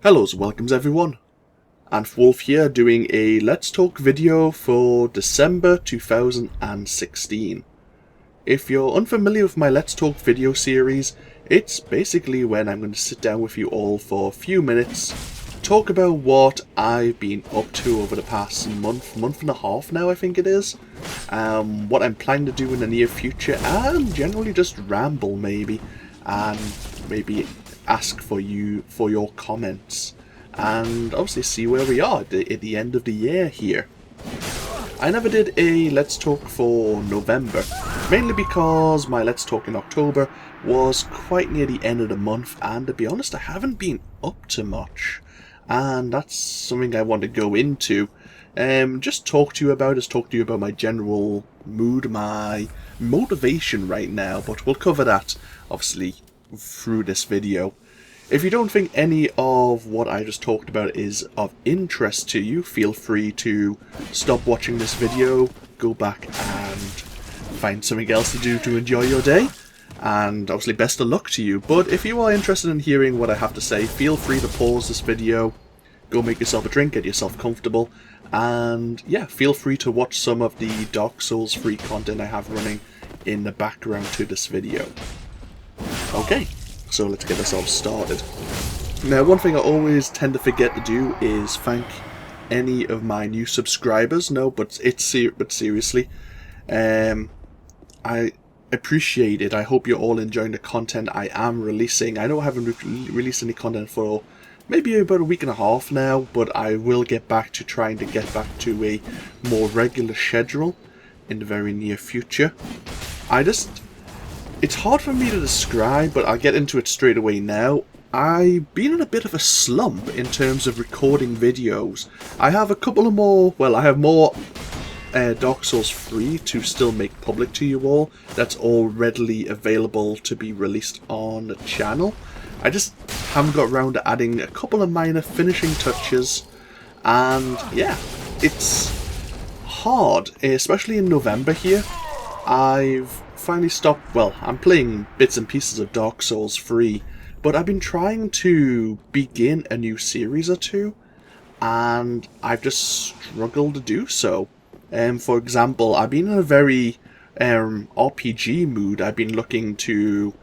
Hello, welcomes everyone. AnthWolf here doing a Let's Talk video for December 2016. If you're unfamiliar with my Let's Talk video series, it's basically when I'm going to sit down with you all for a few minutes, talk about what I've been up to over the past month and a half now I think it is, what I'm planning to do in the near future, and generally just ramble maybe, and maybe ask for your comments, and obviously see where we are at the end of the year here. I never did a Let's Talk for November, mainly because my Let's Talk in October was quite near the end of the month, and to be honest I haven't been up to much, and that's something I want to go into. Just talk to you about my general mood, my motivation right now, but we'll cover that obviously through this video. If you don't think any of what I just talked about is of interest to you, feel free to stop watching this video, go back and find something else to do to enjoy your day, and obviously best of luck to you. But if you are interested in hearing what I have to say, feel free to pause this video, go make yourself a drink, get yourself comfortable, and yeah, feel free to watch some of the Dark Souls free content I have running in the background to this video. Okay, so let's get ourselves started. Now, one thing I always tend to forget to do is thank any of my new subscribers. No, but seriously, I appreciate it. I hope you're all enjoying the content I am releasing. I know I haven't released any content for maybe about a week and a half now, but I will get back to trying to get back to a more regular schedule in the very near future. It's hard for me to describe, but I'll get into it straight away now. I've been in a bit of a slump in terms of recording videos. I have a couple of more, well, I have more Dark Souls 3 to still make public to you all. That's all readily available to be released on the channel. I just haven't got around to adding a couple of minor finishing touches, and yeah, it's hard, especially in November here. I've finally stopped, well, I'm playing bits and pieces of Dark Souls 3, but I've been trying to begin a new series or two, and I've just struggled to do so. For example, I've been in a very RPG mood. I've been looking to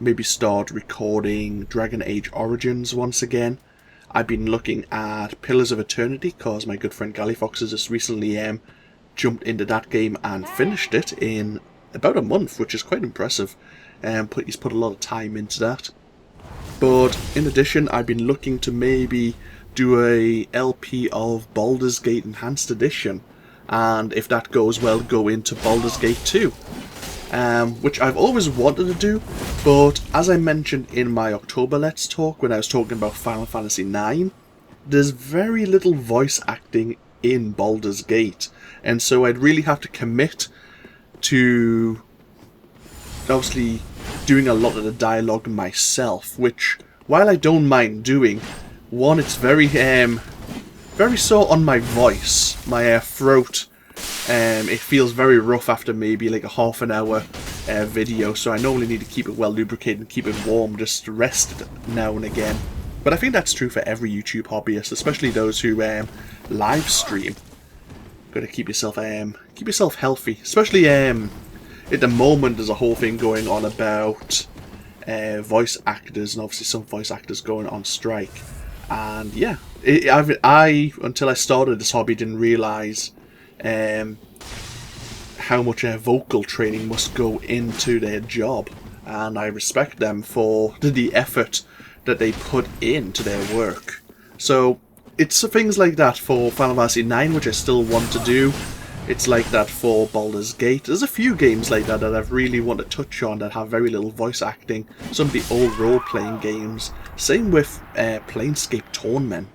maybe start recording Dragon Age Origins once again. I've been looking at Pillars of Eternity, because my good friend Gallyfox has just recently jumped into that game and finished it in about a month, which is quite impressive. He's put a lot of time into that. But in addition, I've been looking to maybe do a LP of Baldur's Gate Enhanced Edition, and if that goes well, go into Baldur's Gate 2, which I've always wanted to do, but as I mentioned in my October Let's Talk when I was talking about Final Fantasy IX, there's very little voice acting in Baldur's Gate, and so I'd really have to commit to obviously doing a lot of the dialogue myself, which, while I don't mind doing, one, it's very sore on my voice, my throat. It feels very rough after maybe like a half an hour video, so I normally need to keep it well lubricated and keep it warm, just to rest now and again. But I think that's true for every YouTube hobbyist, especially those who live stream. Got to keep yourself healthy, especially at the moment. There's a whole thing going on about voice actors, and obviously some voice actors going on strike. And yeah, until I started this hobby, didn't realise how much vocal training must go into their job, and I respect them for the effort that they put into their work. So it's things like that for Final Fantasy IX, which I still want to do. It's like that for Baldur's Gate. There's a few games like that I've really want to touch on that have very little voice acting. Some of the old role-playing games. Same with Planescape Torment.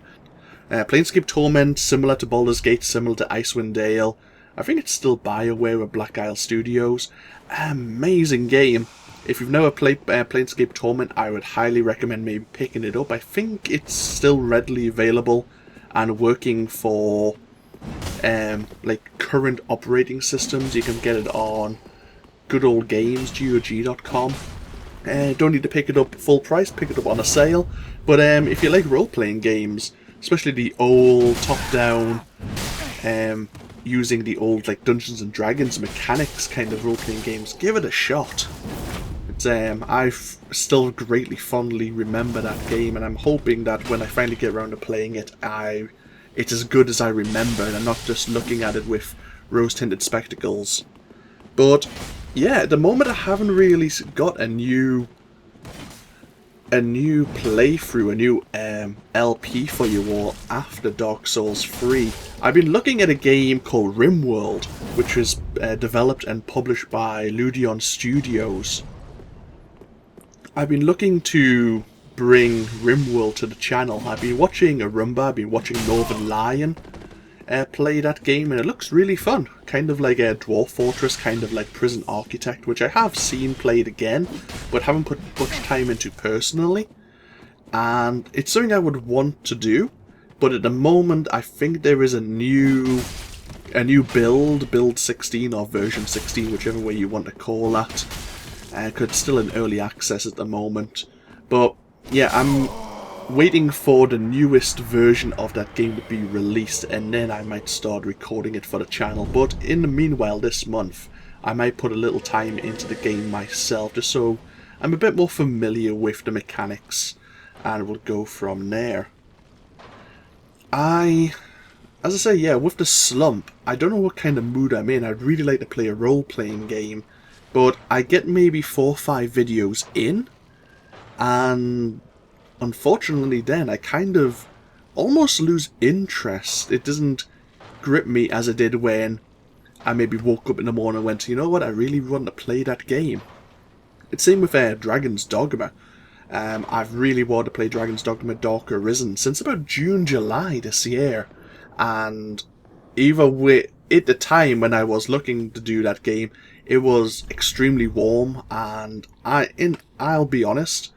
Planescape Torment, similar to Baldur's Gate, similar to Icewind Dale. I think it's still BioWare with Black Isle Studios. Amazing game. If you've never played Planescape Torment, I would highly recommend maybe picking it up. I think it's still readily available and working for like current operating systems. You can get it on good old games, GOG.com. Don't need to pick it up full price, pick it up on a sale. But if you like role-playing games, especially the old top-down, using the old like Dungeons and Dragons mechanics kind of role-playing games, give it a shot. It's, I still greatly fondly remember that game, and I'm hoping that when I finally get around to playing it, it's as good as I remember, and I'm not just looking at it with rose-tinted spectacles. But yeah, at the moment I haven't really got a new playthrough, a new LP for you all after Dark Souls 3. I've been looking at a game called RimWorld, which was developed and published by Ludion Studios. I've been looking to bring RimWorld to the channel. I've been watching Arumba, I've been watching Northern Lion play that game, and it looks really fun. Kind of like a Dwarf Fortress, kind of like Prison Architect, which I have seen played again, but haven't put much time into personally. And it's something I would want to do, but at the moment I think there is a new build 16 or version 16, whichever way you want to call that. Because it's still in early access at the moment. But yeah, I'm waiting for the newest version of that game to be released, and then I might start recording it for the channel. But in the meanwhile, this month I might put a little time into the game myself, just so I'm a bit more familiar with the mechanics, and we'll go from there. As I say, yeah, with the slump, I don't know what kind of mood I'm in. I'd really like to play a role-playing game, but I get maybe 4 or 5 videos in, and unfortunately then I kind of almost lose interest. It doesn't grip me as it did when I maybe woke up in the morning and went, you know what, I really want to play that game. It's same with Dragon's Dogma. I've really wanted to play Dragon's Dogma Dark Arisen since about June, July this year. And either way, at the time when I was looking to do that game, it was extremely warm, and I'll be honest,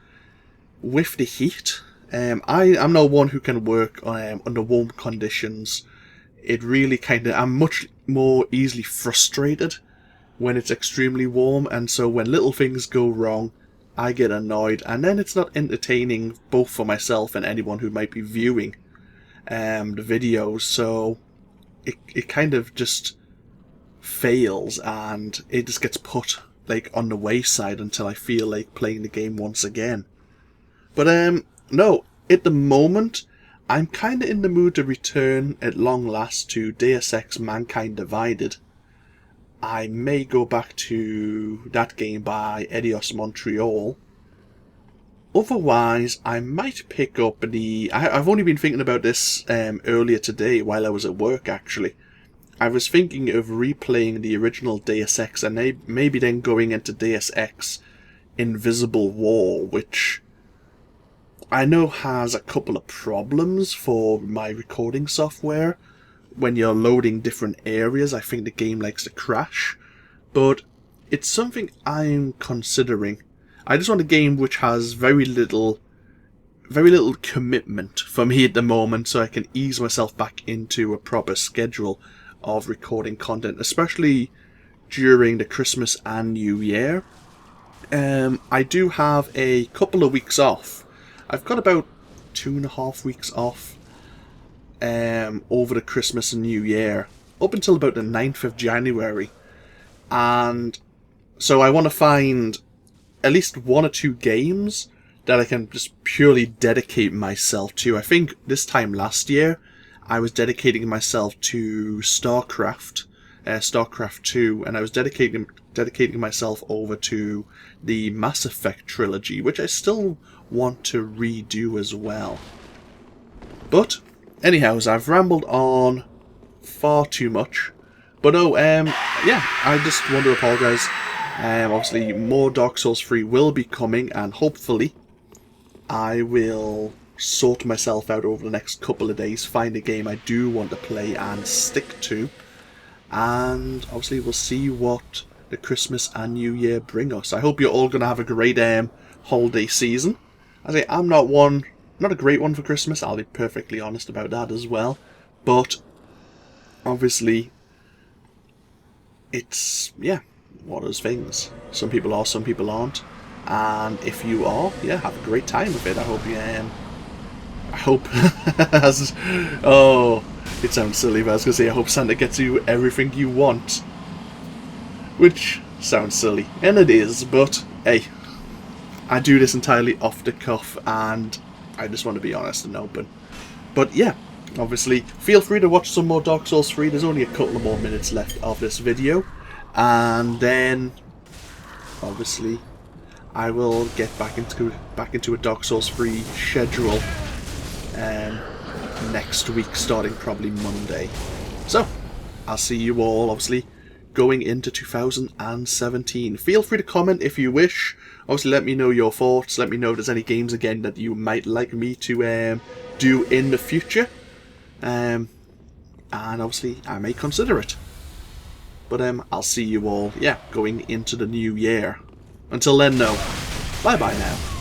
with the heat, I'm not one who can work under warm conditions. It really I'm much more easily frustrated when it's extremely warm, and so when little things go wrong, I get annoyed, and then it's not entertaining both for myself and anyone who might be viewing the videos. So it kind of just fails, and it just gets put like on the wayside until I feel like playing the game once again. But no, at the moment I'm kind of in the mood to return at long last to Deus Ex Mankind Divided. I may go back to that game by Eidos Montreal. Otherwise, I might pick up I've only been thinking about this earlier today while I was at work, actually. I was thinking of replaying the original Deus Ex and maybe then going into Deus Ex Invisible War, which I know has a couple of problems for my recording software. When you're loading different areas, I think the game likes to crash. But it's something I'm considering. I just want a game which has very little commitment for me at the moment, so I can ease myself back into a proper schedule of recording content, especially during the Christmas and New Year. I do have a couple of weeks off. I've got about 2.5 weeks off over the Christmas and New Year, up until about the 9th of January. And so I want to find at least 1 or 2 games that I can just purely dedicate myself to. I think this time last year, I was dedicating myself to StarCraft 2, and I was dedicating myself over to the Mass Effect trilogy, which I still want to redo as well. But anyhow, I've rambled on far too much. But yeah, I just want to apologise. Obviously, more Dark Souls 3 will be coming, and hopefully I will sort myself out over the next couple of days, find a game I do want to play and stick to, and obviously we'll see what the Christmas and New Year bring us. I hope you're all going to have a great holiday season. I say I'm not a great one for Christmas, I'll be perfectly honest about that as well, but obviously it's, yeah, one of those things. Some people are, some people aren't, And if you are, yeah, have a great time with it. I hope you I hope oh, it sounds silly, but I was gonna say I hope Santa gets you everything you want. Which sounds silly, and it is, but hey, I do this entirely off the cuff, and I just want to be honest and open. But yeah, obviously, feel free to watch some more Dark Souls 3. There's only a couple of more minutes left of this video, and then obviously I will get back into a Dark Souls 3 schedule next week, starting probably Monday. So I'll see you all obviously going into 2017. Feel free to comment if you wish. Obviously, let me know your thoughts. Let me know if there's any games again that you might like me to do in the future. And obviously, I may consider it. But I'll see you all, yeah, going into the new year. Until then, no. Bye-bye now.